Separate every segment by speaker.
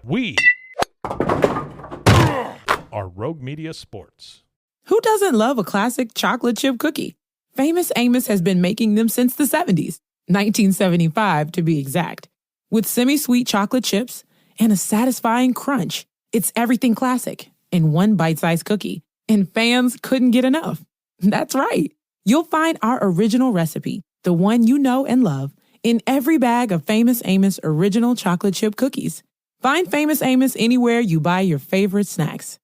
Speaker 1: We are Rogue Media Sports.
Speaker 2: Who doesn't love a classic chocolate chip cookie? Famous Amos has been making them since the 70s, 1975 to be exact. With semi-sweet chocolate chips and a satisfying crunch, it's everything classic in one bite-sized cookie, and fans couldn't get enough. That's right. You'll find our original recipe, the one you know and love, in every bag of Famous Amos original chocolate chip cookies. Find Famous Amos anywhere you buy your favorite snacks.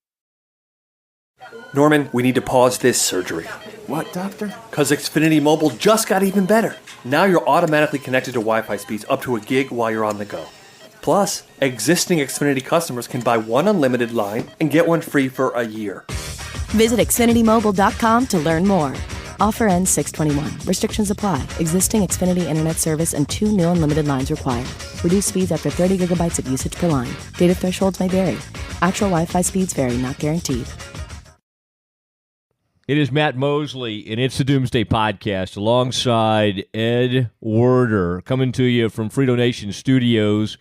Speaker 3: Norman, we need to pause this surgery.
Speaker 4: What, doctor?
Speaker 3: Because Xfinity Mobile just got even better. Now you're automatically connected to Wi-Fi speeds up to a gig while you're on the go. Plus, existing Xfinity customers can buy one unlimited line and get one free for a year.
Speaker 5: Visit XfinityMobile.com to learn more. Offer ends 6/21. Restrictions apply. Existing Xfinity Internet service and 2 new unlimited lines required. Reduced speeds after 30 gigabytes of usage per line. Data thresholds may vary. Actual Wi-Fi speeds vary, not guaranteed.
Speaker 6: It is Matt Mosley, and it's the Doomsday Podcast alongside Ed Werder, coming to you from Frito Nation Studios.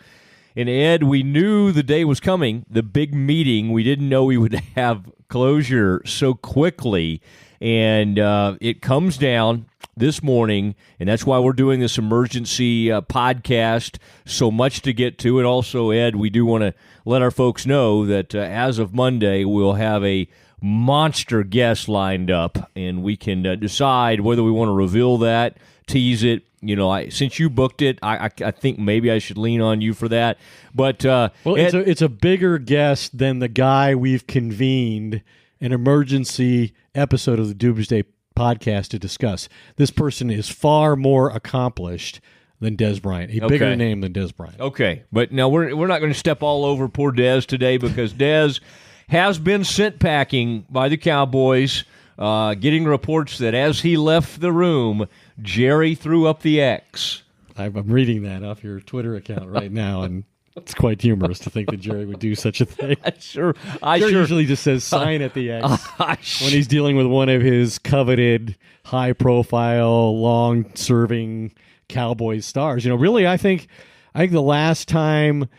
Speaker 6: And Ed, we knew the day was coming, the big meeting. We didn't know we would have closure so quickly. And it comes down this morning, and that's why we're doing this emergency podcast. So much to get to. And also, Ed, we do want to let our folks know that as of Monday, we'll have a monster guest lined up, and we can decide whether we want to reveal that, tease it. You know, since you booked it, I think maybe I should lean on you for that. But
Speaker 7: well, it's a bigger guest than the guy we've convened an emergency episode of the Doomsday Podcast to discuss. This person is far more accomplished than Dez Bryant, a bigger name than Dez Bryant.
Speaker 6: Okay, but now we're not going to step all over poor Dez today, because Dez has been sent packing by the Cowboys, getting reports that as he left the room, Jerry threw up the X.
Speaker 7: I'm reading that off your Twitter account right now, and it's quite humorous to think that Jerry would do such a thing.
Speaker 6: Jerry
Speaker 7: usually just says sign at the X when he's dealing with one of his coveted, high-profile, long-serving Cowboys stars. You know, really, I think the last time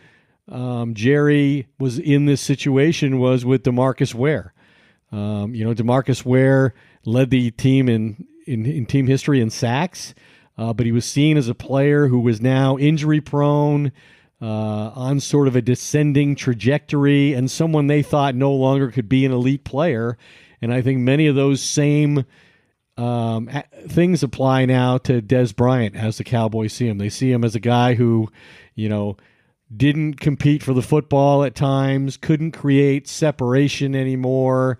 Speaker 7: Jerry was in this situation was with DeMarcus Ware. DeMarcus Ware led the team in team history in sacks, but he was seen as a player who was now injury-prone, on sort of a descending trajectory, and someone they thought no longer could be an elite player. And I think many of those same things apply now to Dez Bryant as the Cowboys see him. They see him as a guy who, didn't compete for the football at times, couldn't create separation anymore,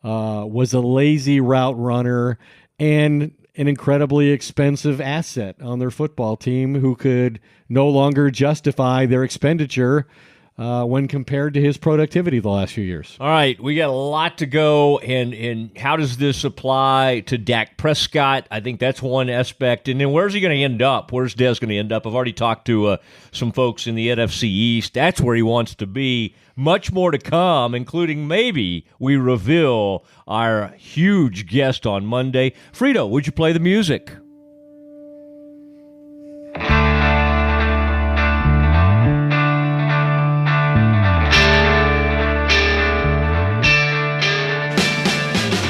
Speaker 7: was a lazy route runner, and an incredibly expensive asset on their football team who could no longer justify their expenditure when compared to his productivity the last few years.
Speaker 6: All right, we got a lot to go, and how does this apply to Dak Prescott? I think that's one aspect. And then where's he going to end up? Where's Dez going to end up? I've already talked to some folks in the NFC East. That's where he wants to be. Much more to come, including maybe we reveal our huge guest on Monday. Frito, would you play the music?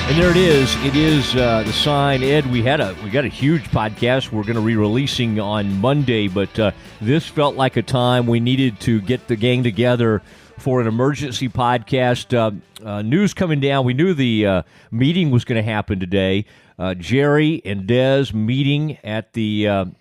Speaker 6: And there it is. It is the sign. Ed, we got a huge podcast we're going to be releasing on Monday, but this felt like a time we needed to get the gang together for an emergency podcast. News coming down. We knew the meeting was going to happen today. Jerry and Dez meeting at the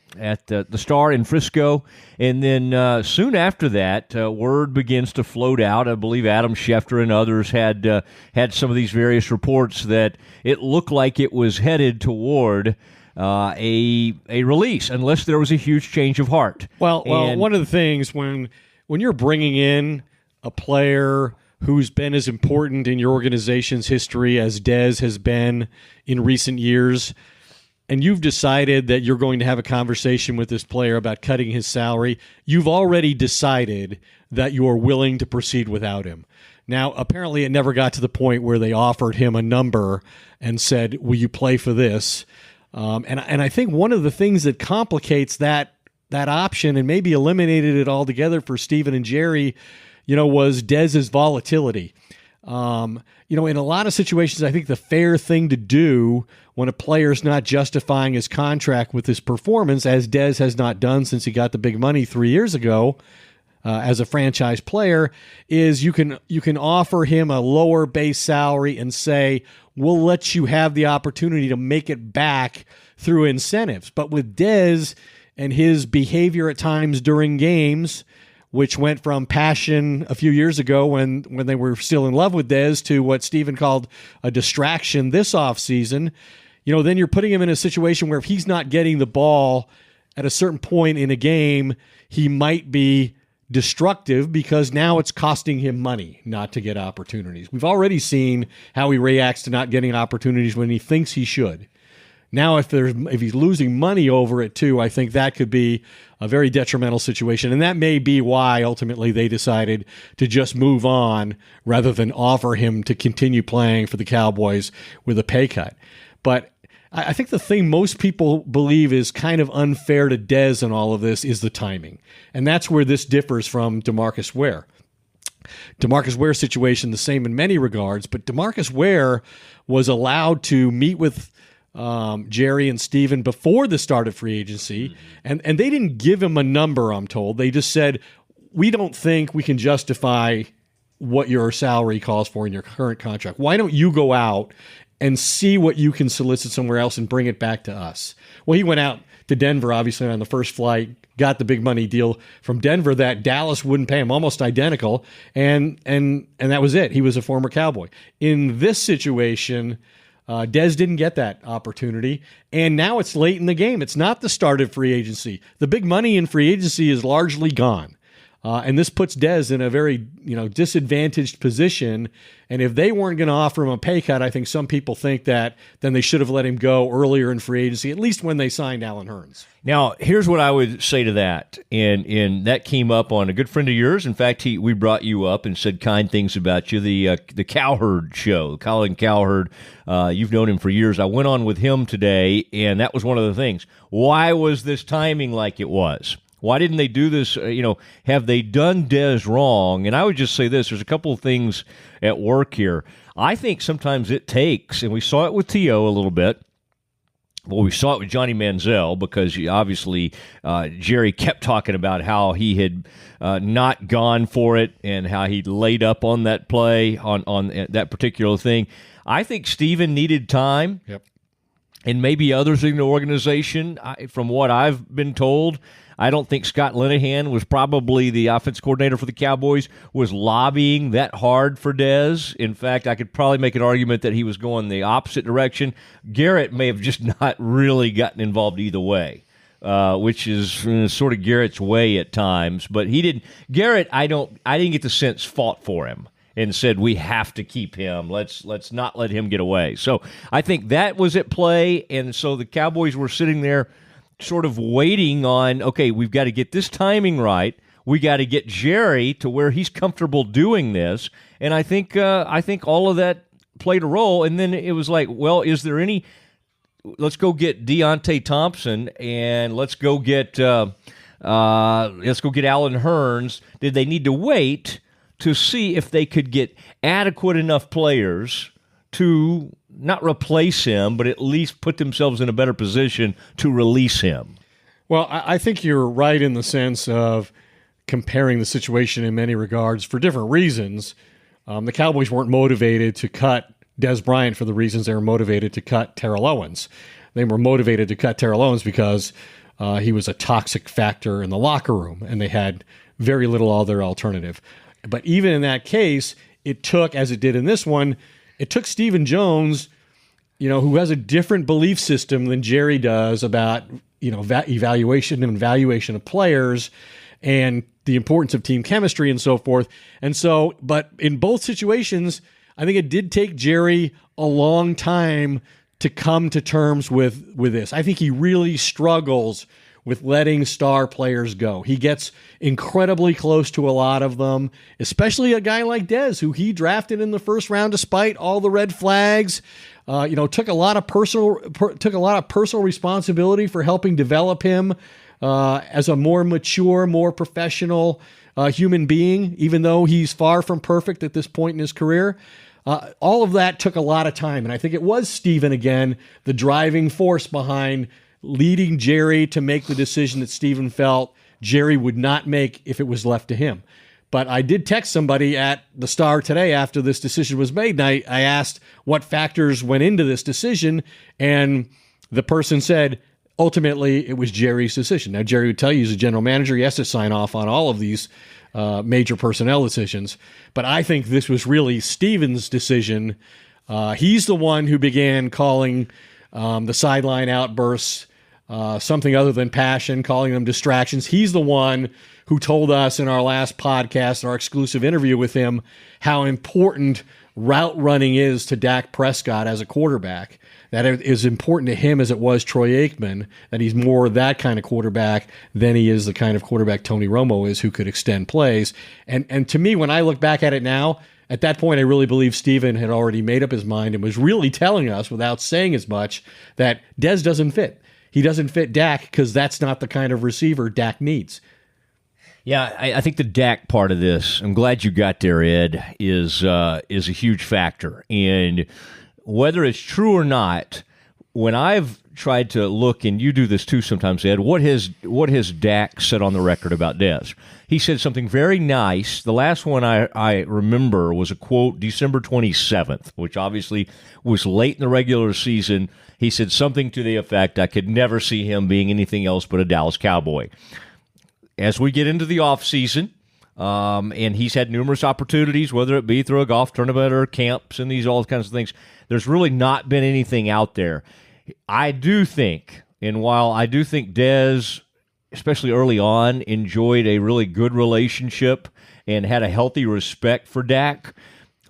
Speaker 6: Star in Frisco, and then soon after that, word begins to float out. I believe Adam Schefter and others had some of these various reports that it looked like it was headed toward a release, unless there was a huge change of heart.
Speaker 7: Well, one of the things when you're bringing in a player who's been as important in your organization's history as Dez has been in recent years, and you've decided that you're going to have a conversation with this player about cutting his salary, you've already decided that you are willing to proceed without him. Now, apparently it never got to the point where they offered him a number and said, will you play for this? And I think one of the things that complicates that option and maybe eliminated it altogether for Steven and Jerry was Dez's volatility. In a lot of situations, I think the fair thing to do when a player's not justifying his contract with his performance, as Dez has not done since he got the big money 3 years ago as a franchise player, is you can offer him a lower base salary and say, we'll let you have the opportunity to make it back through incentives. But with Dez and his behavior at times during games, which went from passion a few years ago when they were still in love with Dez to what Steven called a distraction this offseason, then you're putting him in a situation where if he's not getting the ball at a certain point in a game, he might be destructive because now it's costing him money not to get opportunities. We've already seen how he reacts to not getting opportunities when he thinks he should. Now, if he's losing money over it too, I think that could be a very detrimental situation. And that may be why ultimately they decided to just move on rather than offer him to continue playing for the Cowboys with a pay cut. But I think the thing most people believe is kind of unfair to Dez in all of this is the timing. And that's where this differs from DeMarcus Ware. DeMarcus Ware's situation, the same in many regards, but DeMarcus Ware was allowed to meet with Jerry and Steven before the start of free agency, and they didn't give him a number, I'm told. They just said, we don't think we can justify what your salary calls for in your current contract. Why don't you go out and see what you can solicit somewhere else and bring it back to us? Well, he went out to Denver, obviously, on the first flight, got the big money deal from Denver that Dallas wouldn't pay him, almost identical, and that was it. He was a former Cowboy. In this situation, Dez didn't get that opportunity, and now it's late in the game. It's not the start of free agency. The big money in free agency is largely gone, and this puts Dez in a very disadvantaged position. And if they weren't going to offer him a pay cut, I think some people think that then they should have let him go earlier in free agency, at least when they signed Allen Hurns.
Speaker 6: Now, here's what I would say to that, and that came up on a good friend of yours. In fact, we brought you up and said kind things about you, the Cowherd show, Colin Cowherd. You've known him for years. I went on with him today, and that was one of the things. Why was this timing like it was? Why didn't they do this? Have they done Dez wrong? And I would just say this. There's a couple of things at work here. I think sometimes it takes, and we saw it with T.O. a little bit. Well, we saw it with Johnny Manziel because obviously Jerry kept talking about how he had not gone for it and how he laid up on that play, on that particular thing. I think Steven needed time.
Speaker 7: Yep.
Speaker 6: And maybe others in the organization, from what I've been told, I don't think Scott Linehan was probably the offense coordinator for the Cowboys, was lobbying that hard for Dez. In fact, I could probably make an argument that he was going the opposite direction. Garrett may have just not really gotten involved either way, which is sort of Garrett's way at times. But he didn't. Garrett, I didn't get the sense fought for him and said, we have to keep him. Let's not let him get away. So I think that was at play, and so the Cowboys were sitting there sort of waiting on, okay, we've got to get this timing right. We got to get Jerry to where he's comfortable doing this. And I think all of that played a role. And then it was like, well, is there any – let's go get Deontay Thompson and let's go get Allen Hurns. Did they need to wait to see if they could get adequate enough players to not replace him, but at least put themselves in a better position to release him?
Speaker 7: Well, I think you're right in the sense of comparing the situation in many regards for different reasons. The Cowboys weren't motivated to cut Dez Bryant for the reasons they were motivated to cut Terrell Owens. They were motivated to cut Terrell Owens because he was a toxic factor in the locker room, and they had very little other alternative. But even in that case, it took, as it did in this one, it took Stephen Jones, who has a different belief system than Jerry does about, evaluation and valuation of players and the importance of team chemistry and so forth. And so, but in both situations, I think it did take Jerry a long time to come to terms with this. I think he really struggles with letting star players go. He gets incredibly close to a lot of them, especially a guy like Dez, who he drafted in the first round despite all the red flags. Took a lot of personal responsibility for helping develop him as a more mature, more professional human being, even though he's far from perfect at this point in his career. All of that took a lot of time. And I think it was Steven, again, the driving force behind leading Jerry to make the decision that Steven felt Jerry would not make if it was left to him. But I did text somebody at the Star today after this decision was made, and I asked what factors went into this decision, and the person said, ultimately, it was Jerry's decision. Now, Jerry would tell you he's a general manager. He has to sign off on all of these major personnel decisions. But I think this was really Steven's decision. He's the one who began calling the sideline outbursts something other than passion, calling them distractions. He's the one who told us in our last podcast, our exclusive interview with him, how important route running is to Dak Prescott as a quarterback. That it is important to him as it was Troy Aikman, that he's more that kind of quarterback than he is the kind of quarterback Tony Romo is, who could extend plays. And to me, when I look back at it now, at that point, I really believe Steven had already made up his mind and was really telling us, without saying as much, that Dez doesn't fit. He doesn't fit Dak because that's not the kind of receiver Dak needs.
Speaker 6: Yeah, I think the Dak part of this, I'm glad you got there, Ed, is a huge factor. And whether it's true or not, when I've tried to look, and you do this too sometimes, Ed, what has Dak said on the record about Dez? He said something very nice. The last one I remember was a quote December 27th, which obviously was late in the regular season. He said something to the effect, I could never see him being anything else but a Dallas Cowboy. As we get into the offseason, and he's had numerous opportunities, whether it be through a golf tournament or camps and all kinds of things, there's really not been anything out there. I do think, and while I do think Dez, especially early on, enjoyed a really good relationship and had a healthy respect for Dak,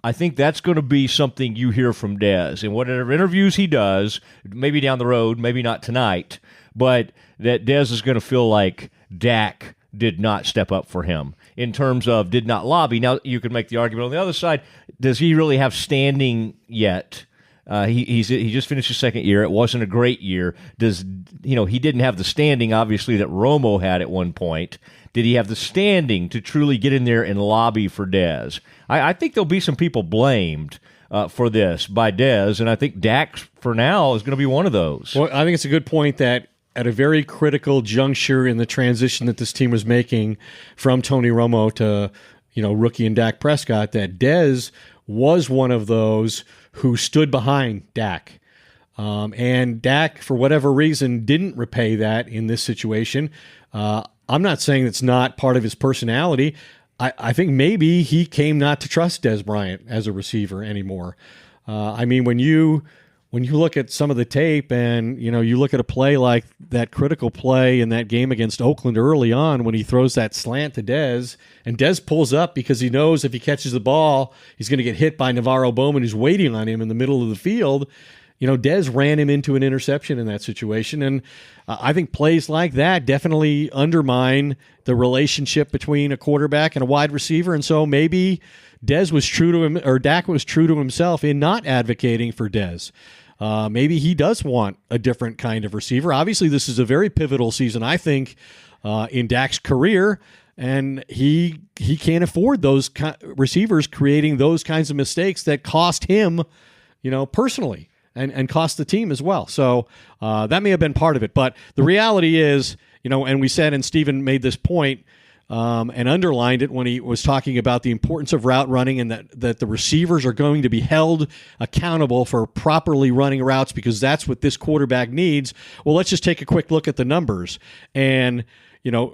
Speaker 6: I think that's going to be something you hear from Dez. And whatever interviews he does, maybe down the road, maybe not tonight, but that Dez is going to feel like Dak did not step up for him in terms of did not lobby. Now, you could make the argument on the other side, does he really have standing yet? He just finished his second year. It wasn't a great year. He didn't have the standing, obviously, that Romo had at one point. Did he have the standing to truly get in there and lobby for Dez? I think there'll be some people blamed for this by Dez, and I think Dak, for now, is going to be one of those.
Speaker 7: Well, I think it's a good point that at a very critical juncture in the transition that this team was making from Tony Romo to, rookie and Dak Prescott, that Dez was one of those who stood behind Dak. And Dak, for whatever reason, didn't repay that in this situation. I'm not saying it's not part of his personality. I think maybe he came not to trust Dez Bryant as a receiver anymore. When you look at some of the tape and, you look at a play like that critical play in that game against Oakland early on when he throws that slant to Dez, and Dez pulls up because he knows if he catches the ball, he's going to get hit by Navarro Bowman, who's waiting on him in the middle of the field. Dez ran him into an interception in that situation. And I think plays like that definitely undermine the relationship between a quarterback and a wide receiver. And so maybe Dez was true to him, or Dak was true to himself in not advocating for Dez. Maybe he does want a different kind of receiver. Obviously, this is a very pivotal season, I think, in Dak's career, and he can't afford those receivers creating those kinds of mistakes that cost him, personally, and cost the team as well. So that may have been part of it. But the reality is, and we said, and Stephen made this point, and underlined it when he was talking about the importance of route running and that the receivers are going to be held accountable for properly running routes because that's what this quarterback needs. Well, let's just take a quick look at the numbers. And,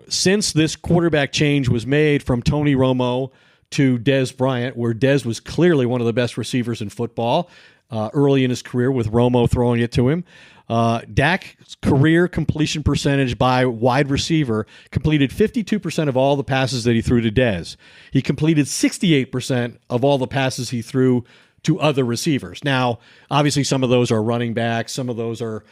Speaker 7: since this quarterback change was made from Tony Romo to Dez Bryant, where Dez was clearly one of the best receivers in football early in his career with Romo throwing it to him, Dak's career completion percentage by wide receiver completed 52% of all the passes that he threw to Dez. He completed 68% of all the passes he threw to other receivers. Now, obviously, some of those are running backs. Some of those are,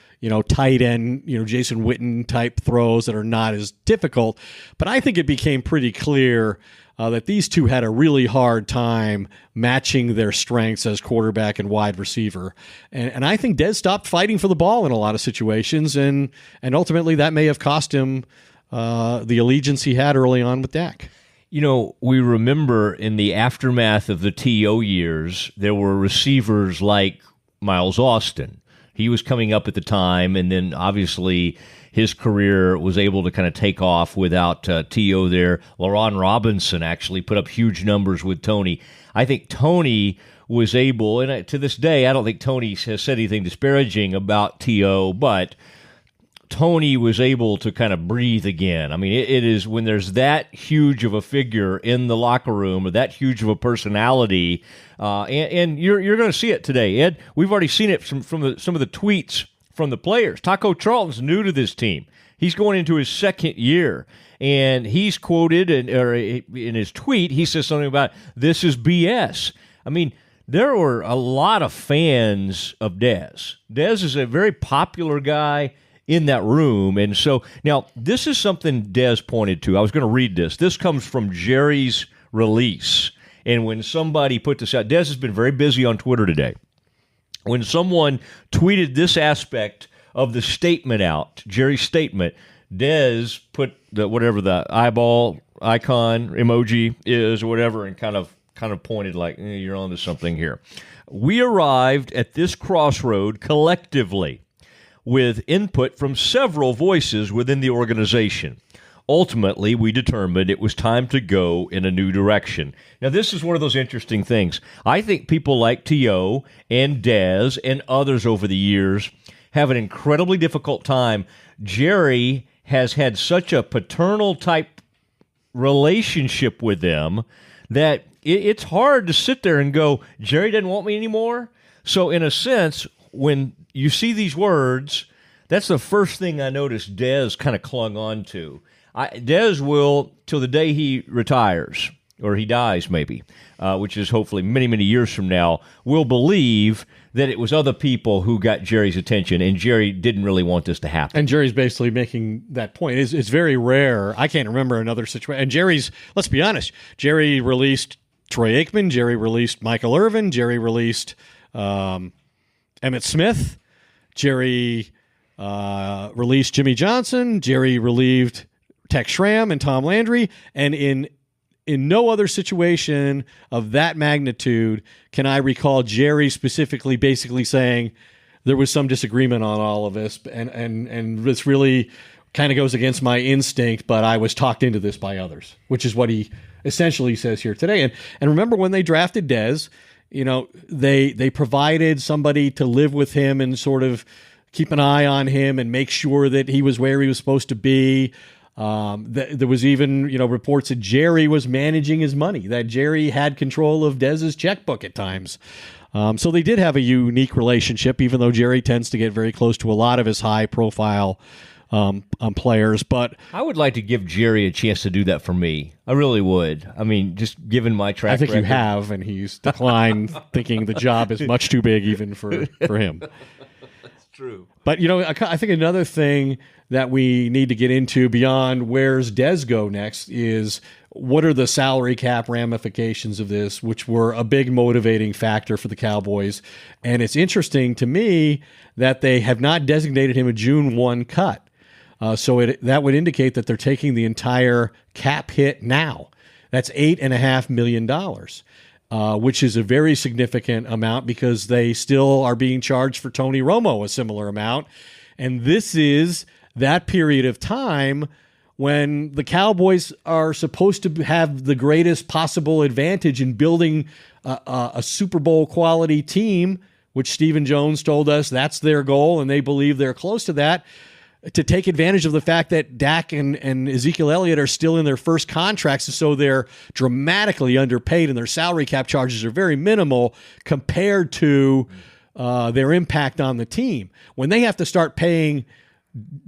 Speaker 7: tight end, Jason Witten type throws that are not as difficult. But I think it became pretty clear that these two had a really hard time matching their strengths as quarterback and wide receiver. And I think Dez stopped fighting for the ball in a lot of situations, and ultimately that may have cost him the allegiance he had early on with Dak.
Speaker 6: You know, we remember in the aftermath of the T.O. years, there were receivers like Miles Austin. He was coming up at the time, and then obviously his career was able to kind of take off without T.O. there. LaRon Robinson actually put up huge numbers with Tony. I think Tony was able, and to this day, I don't think Tony has said anything disparaging about T.O., but Tony was able to kind of breathe again. I mean, it is when there's that huge of a figure in the locker room or that huge of a personality, and you're going to see it today, Ed. We've already seen it from some of the tweets from the players. Taco Charlton's new to this team. He's going into his second year, and he's quoted in his tweet, he says something about, "This is BS." I mean, there were a lot of fans of Dez. Dez is a very popular guy in that room. And so now this is something Dez pointed to. I was going to read this. This comes from Jerry's release. And when somebody put this out, Dez has been very busy on Twitter today. When someone tweeted this aspect of the statement out, Jerry's statement, Dez put whatever the eyeball icon emoji is or whatever and kind of pointed like, you're onto something here. "We arrived at this crossroad collectively, with input from several voices within the organization. Ultimately, we determined it was time to go in a new direction." Now, this is one of those interesting things. I think people like T.O. and Dez and others over the years have an incredibly difficult time. Jerry has had such a paternal-type relationship with them that it's hard to sit there and go, Jerry doesn't want me anymore? So, in a sense, when you see these words, that's the first thing I noticed Dez kind of clung on to. Dez will, till the day he retires, or he dies maybe, which is hopefully many, many years from now, will believe that it was other people who got Jerry's attention, and Jerry didn't really want this to happen.
Speaker 7: And Jerry's basically making that point. It's very rare. I can't remember another situation. And Jerry's, let's be honest, Jerry released Troy Aikman, Jerry released Michael Irvin, Jerry released Emmitt Smith, Jerry released Jimmy Johnson, Jerry relieved Tex Schramm and Tom Landry, and in no other situation of that magnitude can I recall Jerry specifically basically saying there was some disagreement on all of this, and this really kind of goes against my instinct, but I was talked into this by others, which is what he essentially says here today. And remember when they drafted Dez, you know, they provided somebody to live with him and sort of keep an eye on him and make sure that he was where he was supposed to be. There was even, reports that Jerry was managing his money, that Jerry had control of Dez's checkbook at times. So they did have a unique relationship, even though Jerry tends to get very close to a lot of his high-profile players. But
Speaker 6: I would like to give Jerry a chance to do that for me. I really would. I mean, just given my track record.
Speaker 7: I think you have, and he's declined, thinking the job is much too big even for him.
Speaker 6: That's true.
Speaker 7: But, I think another thing that we need to get into beyond where's Dez go next is what are the salary cap ramifications of this, which were a big motivating factor for the Cowboys. And it's interesting to me that they have not designated him a June 1 cut. So that would indicate that they're taking the entire cap hit now. That's $8.5 million, which is a very significant amount because they still are being charged for Tony Romo a similar amount. And this is that period of time when the Cowboys are supposed to have the greatest possible advantage in building a Super Bowl quality team, which Stephen Jones told us that's their goal, and they believe they're close to that, to take advantage of the fact that Dak and Ezekiel Elliott are still in their first contracts, so they're dramatically underpaid and their salary cap charges are very minimal compared to their impact on the team. When they have to start paying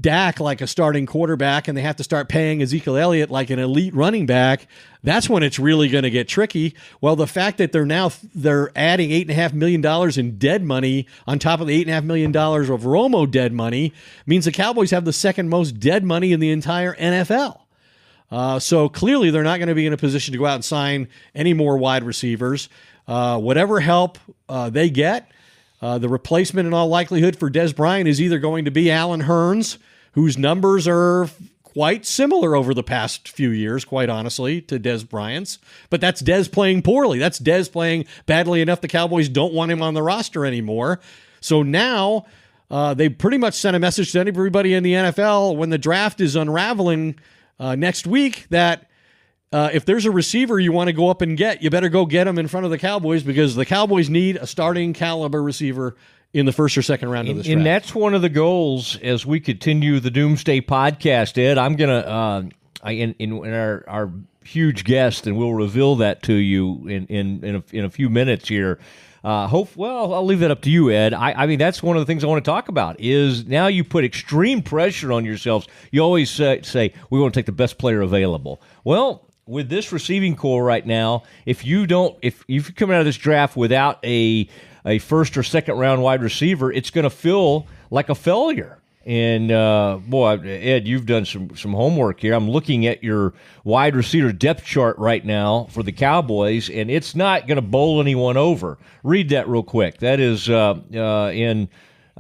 Speaker 7: Dak like a starting quarterback and they have to start paying Ezekiel Elliott like an elite running back, that's when it's really going to get tricky. Well, the fact that they're adding $8.5 million in dead money on top of the $8.5 million of Romo dead money means the Cowboys have the second most dead money in the entire NFL. So clearly they're not going to be in a position to go out and sign any more wide receivers. Whatever help they get, the replacement in all likelihood for Dez Bryant is either going to be Alan Hearns, whose numbers are quite similar over the past few years, quite honestly, to Dez Bryant's. But that's Dez playing poorly. That's Dez playing badly enough the Cowboys don't want him on the roster anymore. So now they pretty much sent a message to everybody in the NFL when the draft is unraveling next week that if there's a receiver you want to go up and get, you better go get him in front of the Cowboys because the Cowboys need a starting caliber receiver in the first or second round of this draft.
Speaker 6: And that's one of the goals as we continue the Doomsday podcast, Ed. I'm going to, in our huge guest, and we'll reveal that to you in a few minutes here. I'll leave that up to you, Ed. I mean, that's one of the things I want to talk about is now you put extreme pressure on yourselves. You always say we want to take the best player available. Well, with this receiving core right now, if you come out of this draft without a first or second round wide receiver, it's going to feel like a failure. And boy, Ed, you've done some homework here. I'm looking at your wide receiver depth chart right now for the Cowboys, and it's not going to bowl anyone over. Read that real quick. That is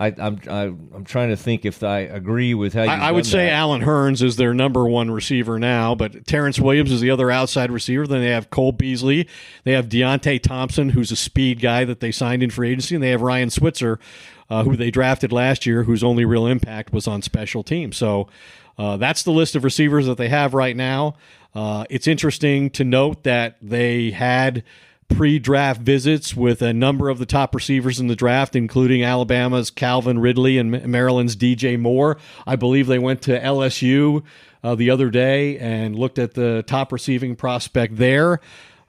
Speaker 6: I'm trying to think if I agree with how you.
Speaker 7: I would say Allen Hurns is their number one receiver now, but Terrence Williams is the other outside receiver. Then they have Cole Beasley. They have Deontay Thompson, who's a speed guy that they signed in free agency, and they have Ryan Switzer, who they drafted last year, whose only real impact was on special teams. So that's the list of receivers that they have right now. It's interesting to note that they had pre-draft visits with a number of the top receivers in the draft, including Alabama's Calvin Ridley and Maryland's DJ Moore. I believe they went to LSU the other day and looked at the top receiving prospect there.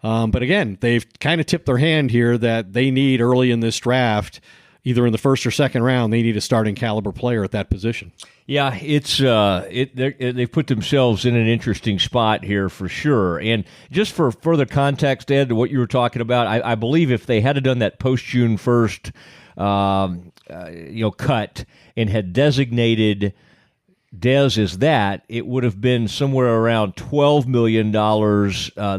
Speaker 7: But again, they've kind of tipped their hand here that they need early in this draft, either in the first or second round, they need a starting caliber player at that position.
Speaker 6: Yeah, they've put themselves in an interesting spot here for sure. And just for further context, Ed, to what you were talking about, I believe if they had done that post-June 1st cut and had designated Dez as that, it would have been somewhere around $12 million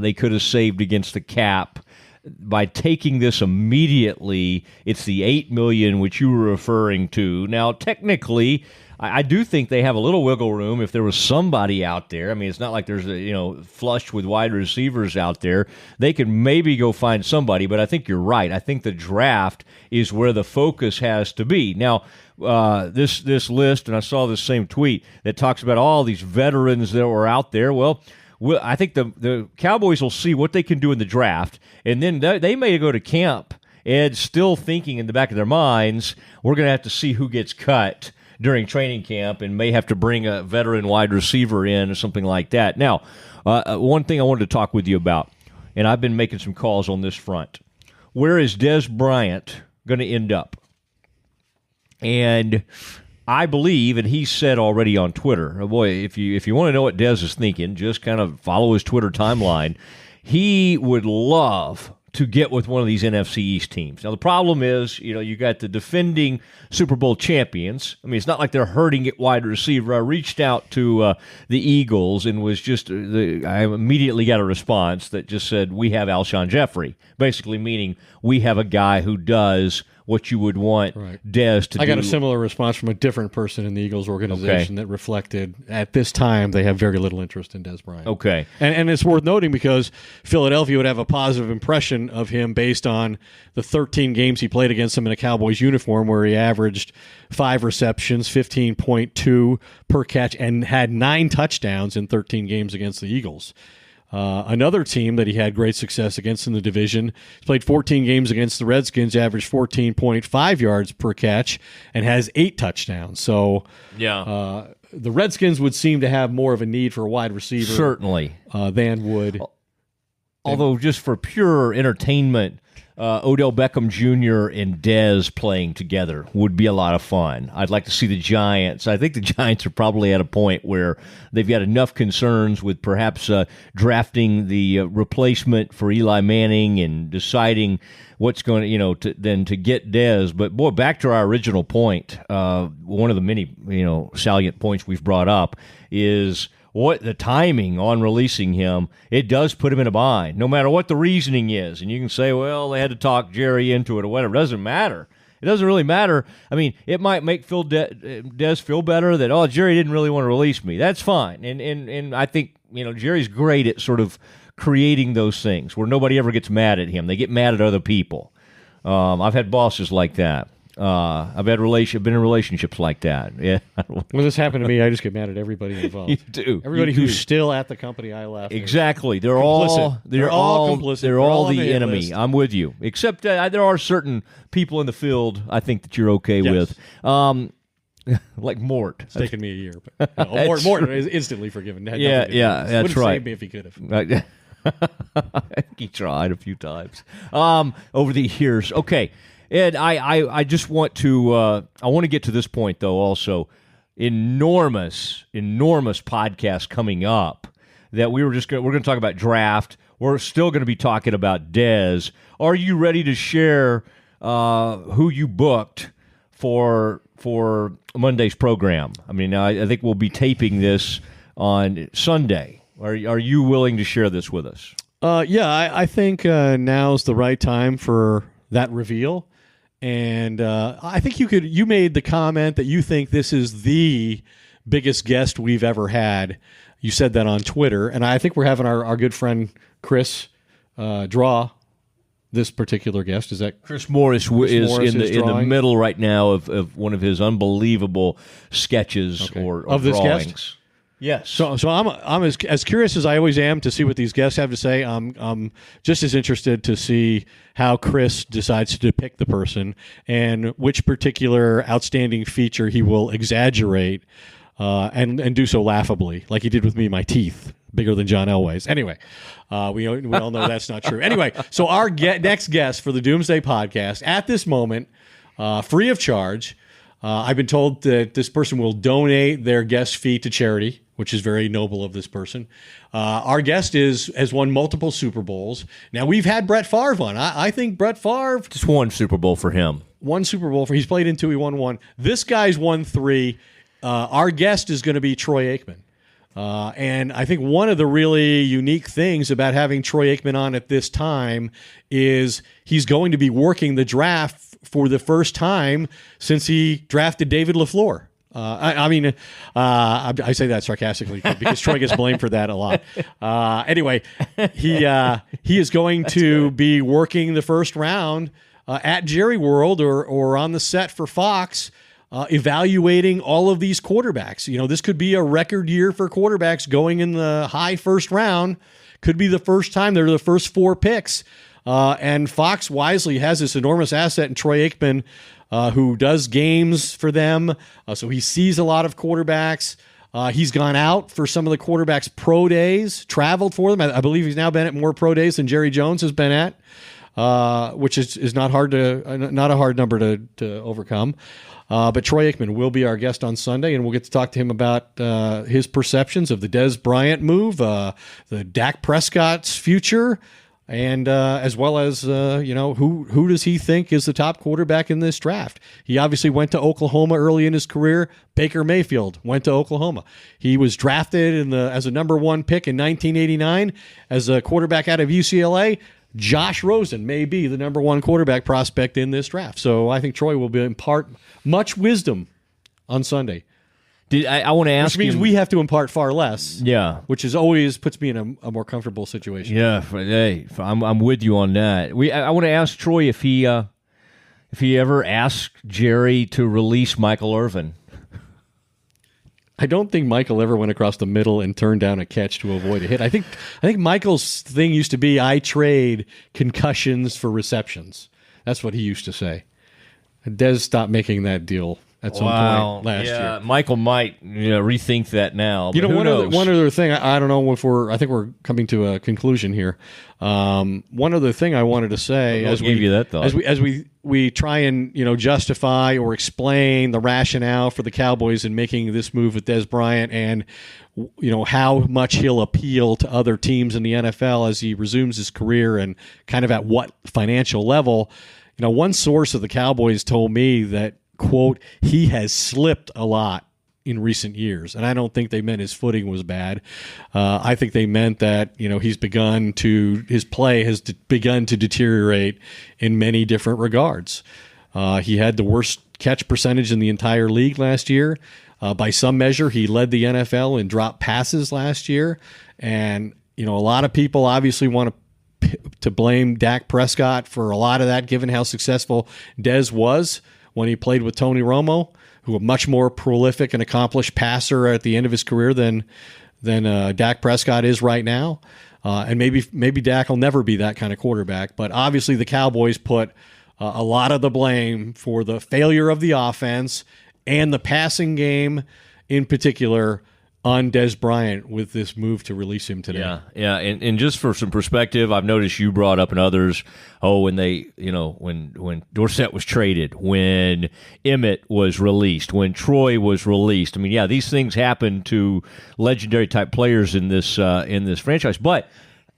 Speaker 6: they could have saved against the cap. By taking this immediately, it's the $8 million which you were referring to. Now, technically, I do think they have a little wiggle room if there was somebody out there. I mean, it's not like there's flushed with wide receivers out there. They could maybe go find somebody, but I think you're right. I think the draft is where the focus has to be. Now, this list, and I saw this same tweet that talks about all these veterans that were out there. Well, I think the Cowboys will see what they can do in the draft, and then they may go to camp, Ed, still thinking in the back of their minds, we're going to have to see who gets cut during training camp and may have to bring a veteran wide receiver in or something like that. Now, one thing I wanted to talk with you about, and I've been making some calls on this front. Where is Dez Bryant going to end up? And I believe, and he said already on Twitter, oh boy, if you want to know what Dez is thinking, just kind of follow his Twitter timeline. He would love to get with one of these NFC East teams. Now, the problem is, you got the defending Super Bowl champions. I mean, it's not like they're hurting at wide receiver. I reached out to the Eagles and was I immediately got a response that just said, we have Alshon Jeffrey, basically meaning we have a guy who does what you would want Dez to do.
Speaker 7: I got a similar response from a different person in the Eagles organization that reflected at this time they have very little interest in Dez Bryant.
Speaker 6: Okay.
Speaker 7: And it's worth noting because Philadelphia would have a positive impression of him based on the 13 games he played against them in a Cowboys uniform where he averaged 5 receptions, 15.2 per catch, and had 9 touchdowns in 13 games against the Eagles. Another team that he had great success against in the division, he's played 14 games against the Redskins, averaged 14.5 yards per catch, and has 8 touchdowns. So the Redskins would seem to have more of a need for a wide receiver
Speaker 6: certainly
Speaker 7: than would.
Speaker 6: Although just for pure entertainment, Odell Beckham Jr. and Dez playing together would be a lot of fun. I'd like to see the Giants. I think the Giants are probably at a point where they've got enough concerns with perhaps drafting the replacement for Eli Manning and deciding what's going to get Dez. But boy, back to our original point, one of the many salient points we've brought up is what the timing on releasing him. It does put him in a bind, no matter what the reasoning is. And you can say, well, they had to talk Jerry into it or whatever. It doesn't matter. It doesn't really matter. I mean, it might make Dez feel better that, Jerry didn't really want to release me. That's fine. And I think, Jerry's great at sort of creating those things where nobody ever gets mad at him. They get mad at other people. I've had bosses like that. I've been in relationships like that. Yeah.
Speaker 7: When this happened to me, I just get mad at everybody involved.
Speaker 6: You do.
Speaker 7: Everybody
Speaker 6: You
Speaker 7: who's
Speaker 6: do.
Speaker 7: still at the company I left.
Speaker 6: Exactly. They're
Speaker 7: complicit.
Speaker 6: all
Speaker 7: complicit.
Speaker 6: They're all
Speaker 7: on
Speaker 6: the enemy.
Speaker 7: list.
Speaker 6: I'm with you. Except there are certain people in the field I think that you're okay
Speaker 7: Yes.
Speaker 6: with. Like Mort.
Speaker 7: It's taken me a year. But, Morton is instantly forgiven. Had
Speaker 6: Yeah,
Speaker 7: nothing to do
Speaker 6: yeah,
Speaker 7: with this.
Speaker 6: that's
Speaker 7: Would've
Speaker 6: right.
Speaker 7: saved me if he could have.
Speaker 6: He tried a few times over the years. Okay, Ed, I just want to I want to get to this point though. Also, enormous podcast coming up that we're going to talk about draft. We're still going to be talking about Dez. Are you ready to share who you booked for Monday's program? I mean, I think we'll be taping this on Sunday. Are you willing to share this with us?
Speaker 7: I think now's the right time for that reveal. And I think you made the comment that you think this is the biggest guest we've ever had. You said that on Twitter. And I think we're having our good friend Chris draw this particular guest. Is that
Speaker 6: Chris Morris is in the
Speaker 7: drawing?
Speaker 6: middle right now of one of his unbelievable sketches or
Speaker 7: Of this
Speaker 6: drawings.
Speaker 7: guest?
Speaker 6: Yes.
Speaker 7: So I'm as curious as I always am to see what these guests have to say. I'm just as interested to see how Chris decides to depict the person and which particular outstanding feature he will exaggerate and do so laughably, like he did with me, my teeth. Bigger than John Elway's. Anyway, we all know that's not true. Anyway, so our next guest for the Doomsday podcast, at this moment, free of charge, I've been told that this person will donate their guest fee to charity, which is very noble of this person. Our guest has won multiple Super Bowls. Now, we've had Brett Favre on. I think Brett Favre...
Speaker 6: Just one Super Bowl for him.
Speaker 7: One Super Bowl. He's played in 2, he won 1. This guy's won 3. Our guest is going to be Troy Aikman. And I think one of the really unique things about having Troy Aikman on at this time is he's going to be working the draft for the first time since he drafted David LaFleur. I say that sarcastically because Troy gets blamed for that a lot. Anyway, he is going to be working the first round at Jerry World or on the set for Fox. Evaluating all of these quarterbacks. This could be a record year for quarterbacks going in the high first round. Could be the first time they're the first 4 picks. And Fox wisely has this enormous asset in Troy Aikman, who does games for them. So he sees a lot of quarterbacks. He's gone out for some of the quarterbacks' pro days, traveled for them. I believe he's now been at more pro days than Jerry Jones has been at, which is not a hard number to overcome. But Troy Aikman will be our guest on Sunday, and we'll get to talk to him about his perceptions of the Dez Bryant move, the Dak Prescott's future, and as well as who does he think is the top quarterback in this draft. He obviously went to Oklahoma early in his career. Baker Mayfield went to Oklahoma. He was drafted as a number 1 pick in 1989 as a quarterback out of UCLA. Josh Rosen may be the number 1 quarterback prospect in this draft. So I think Troy will impart much wisdom on Sunday.
Speaker 6: I want to ask
Speaker 7: Which means
Speaker 6: him,
Speaker 7: we have to impart far less.
Speaker 6: Yeah.
Speaker 7: Which is always puts me in a more comfortable situation.
Speaker 6: Yeah. I'm with you on that. I want to ask Troy if he ever asked Jerry to release Michael Irvin.
Speaker 7: I don't think Michael ever went across the middle and turned down a catch to avoid a hit. I think Michael's thing used to be, I trade concussions for receptions. That's what he used to say. Dez stopped making that deal at some point last year.
Speaker 6: Michael might rethink that now. But
Speaker 7: one other thing, I don't know if I think we're coming to a conclusion here. One other thing I wanted to say as we try and justify or explain the rationale for the Cowboys in making this move with Dez Bryant and how much he'll appeal to other teams in the NFL as he resumes his career and kind of at what financial level. One source of the Cowboys told me that, quote, he has slipped a lot in recent years. And I don't think they meant his footing was bad. I think they meant that, his play has begun to deteriorate in many different regards. He had the worst catch percentage in the entire league last year. By some measure, he led the NFL in drop passes last year. And, a lot of people obviously want to blame Dak Prescott for a lot of that, given how successful Dez was when he played with Tony Romo, who a much more prolific and accomplished passer at the end of his career than Dak Prescott is right now. And maybe Dak will never be that kind of quarterback. But obviously the Cowboys put a lot of the blame for the failure of the offense and the passing game in particular on Dez Bryant with this move to release him today.
Speaker 6: Yeah. And just for some perspective, I've noticed you brought up and others, when they, when Dorsett was traded, when Emmett was released, when Troy was released. I mean, these things happen to legendary type players in this franchise. But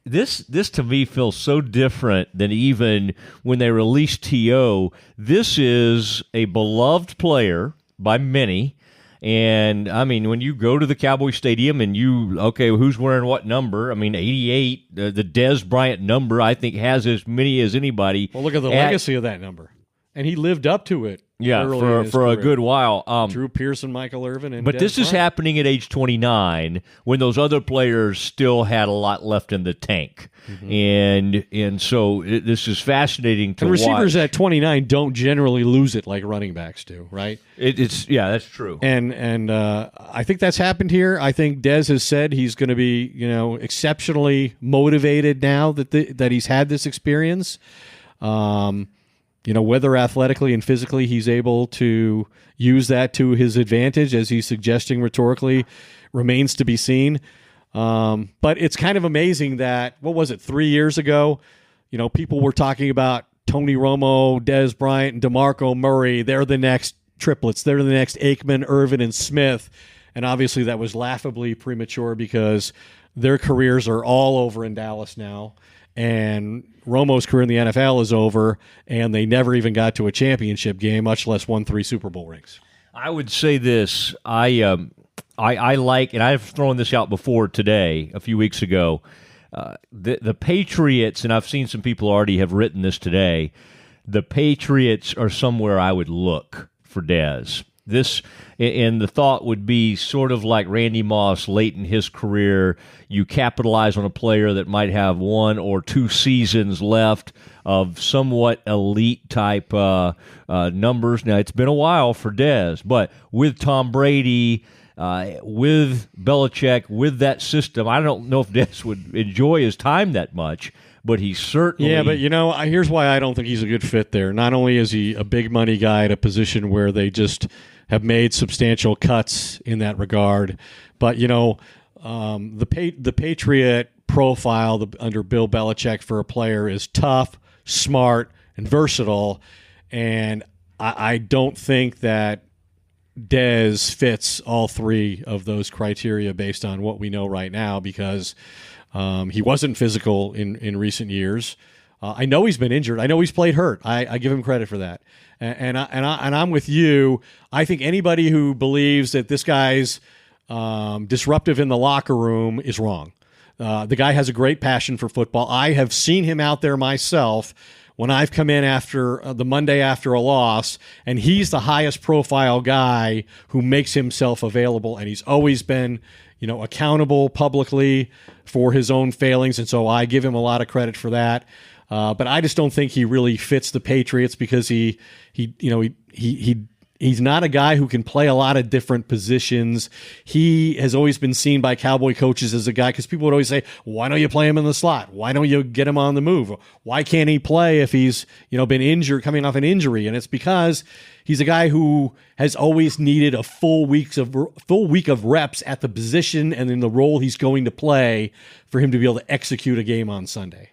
Speaker 6: this to me feels so different than even when they released T.O. This is a beloved player by many. And, I mean, when you go to the Cowboy Stadium and who's wearing what number? I mean, 88, the Dez Bryant number, I think, has as many as anybody.
Speaker 7: Well, look at the legacy of that number. And he lived up to it.
Speaker 6: For a good while.
Speaker 7: Drew Pearson, Michael Irvin, and
Speaker 6: but
Speaker 7: Dez
Speaker 6: this is
Speaker 7: Bryant.
Speaker 6: happening at age 29 when those other players still had a lot left in the tank. Mm-hmm. And so this is fascinating to watch.
Speaker 7: And receivers at 29 don't generally lose it like running backs do, right?
Speaker 6: That's true.
Speaker 7: And I think that's happened here. I think Dez has said he's going to be, exceptionally motivated now that he's had this experience. Whether athletically and physically he's able to use that to his advantage, as he's suggesting rhetorically, remains to be seen. But it's kind of amazing that, 3 years ago, people were talking about Tony Romo, Dez Bryant, and DeMarco Murray. They're the next triplets. They're the next Aikman, Irvin, and Smith. And obviously that was laughably premature because their careers are all over in Dallas now. And Romo's career in the NFL is over, and they never even got to a championship game, much less won 3 Super Bowl rings.
Speaker 6: I would say this. I like, and I've thrown this out before today, a few weeks ago, the Patriots, and I've seen some people already have written this today, the Patriots are somewhere I would look for Dez. And the thought would be sort of like Randy Moss late in his career. You capitalize on a player that might have 1 or 2 seasons left of somewhat elite type numbers. Now, it's been a while for Dez, but with Tom Brady, with Belichick, with that system, I don't know if Dez would enjoy his time that much. But he's certainly...
Speaker 7: Yeah, but here's why I don't think he's a good fit there. Not only is he a big money guy at a position where they just have made substantial cuts in that regard, but, the Patriot profile under Bill Belichick for a player is tough, smart, and versatile, and I don't think that Dez fits all 3 of those criteria based on what we know right now because... he wasn't physical in recent years. I know he's been injured. I know he's played hurt. I give him credit for that. And I'm with you. I think anybody who believes that this guy's disruptive in the locker room is wrong. The guy has a great passion for football. I have seen him out there myself when I've come in after the Monday after a loss, and he's the highest profile guy who makes himself available, and he's always been, accountable publicly for his own failings, and so I give him a lot of credit for that. But I just don't think he really fits the Patriots because he's not a guy who can play a lot of different positions. He has always been seen by Cowboy coaches as a guy, because people would always say, why don't you play him in the slot? Why don't you get him on the move? Why can't he play if he's been injured, coming off an injury? And it's because he's a guy who has always needed a full week of reps at the position and in the role he's going to play for him to be able to execute a game on Sunday.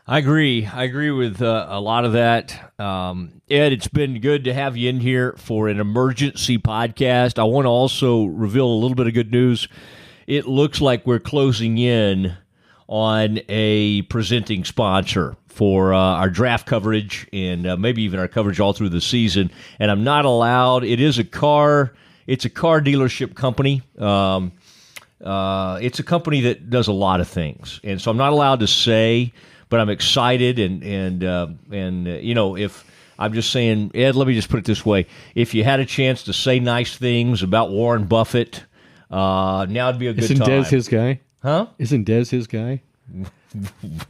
Speaker 6: I agree. I agree with a lot of that. Ed, it's been good to have you in here for an emergency podcast. I want to also reveal a little bit of good news. It looks like we're closing in on a presenting sponsor for our draft coverage and maybe even our coverage all through the season. And I'm not allowed. It's a car dealership company. It's a company that does a lot of things, and so I'm not allowed to say. But I'm excited, and if I'm just saying, Ed, let me just put it this way. If you had a chance to say nice things about Warren Buffett, now would be a good time.
Speaker 7: Isn't Dez his guy?
Speaker 6: Huh?
Speaker 7: Isn't Dez his guy?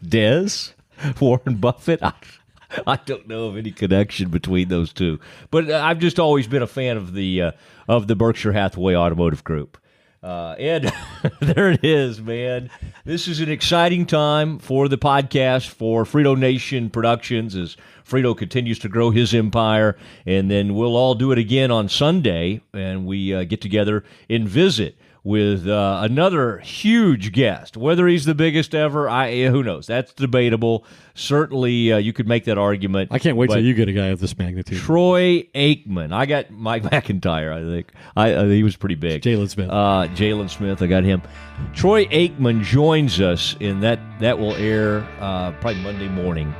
Speaker 6: Dez? Warren Buffett? I don't know of any connection between those two. But I've just always been a fan of the Berkshire Hathaway Automotive Group. Ed, there it is, man. This is an exciting time for the podcast, for Frito Nation Productions, as Frito continues to grow his empire. And then we'll all do it again on Sunday, and we get together and visit with another huge guest. Whether he's the biggest ever, who knows? That's debatable. Certainly, you could make that argument.
Speaker 7: I can't wait till you get a guy of this magnitude.
Speaker 6: Troy Aikman. I got Mike McIntyre, I think. He was pretty big.
Speaker 7: Jalen Smith.
Speaker 6: Jalen Smith, I got him. Troy Aikman joins us, and that will air probably Monday morning.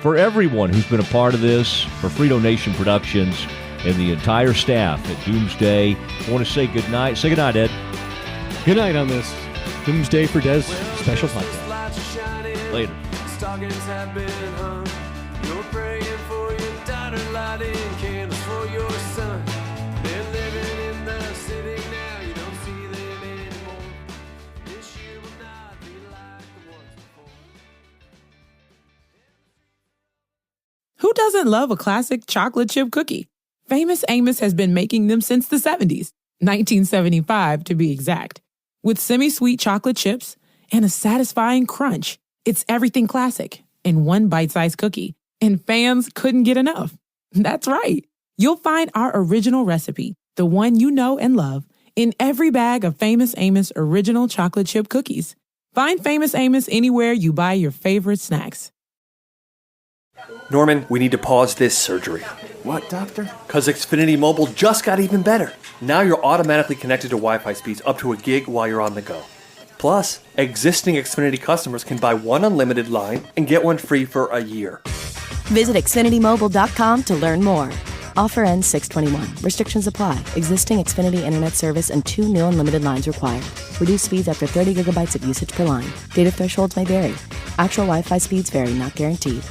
Speaker 6: For everyone who's been a part of this, for Frito Nation Productions, and the entire staff at Doomsday, I want to say good night. Say good night, Ed.
Speaker 7: Good night on this Doomsday for Dez special podcast.
Speaker 6: Later.
Speaker 4: Stockings have been hung. You're praying for your daughter, lighting candles for your son. They're living in the city now. You don't see them anymore. This year will not be like the ones before.
Speaker 2: Who doesn't love a classic chocolate chip cookie? Famous Amos has been making them since the 70s, 1975 to be exact. With semi-sweet chocolate chips and a satisfying crunch, it's everything classic in one bite-sized cookie, and fans couldn't get enough. That's right. You'll find our original recipe, the one you know and love, in every bag of Famous Amos original chocolate chip cookies. Find Famous Amos anywhere you buy your favorite snacks.
Speaker 3: Norman, we need to pause this surgery.
Speaker 8: What, doctor?
Speaker 3: Because Xfinity Mobile just got even better. Now you're automatically connected to Wi-Fi speeds up to a gig while you're on the go. Plus, existing Xfinity customers can buy one unlimited line and get one free for a year.
Speaker 5: Visit XfinityMobile.com to learn more. Offer ends 6/21. Restrictions apply. Existing Xfinity Internet service and 2 new unlimited lines required. Reduced speeds after 30 gigabytes of usage per line. Data thresholds may vary. Actual Wi-Fi speeds vary, not guaranteed.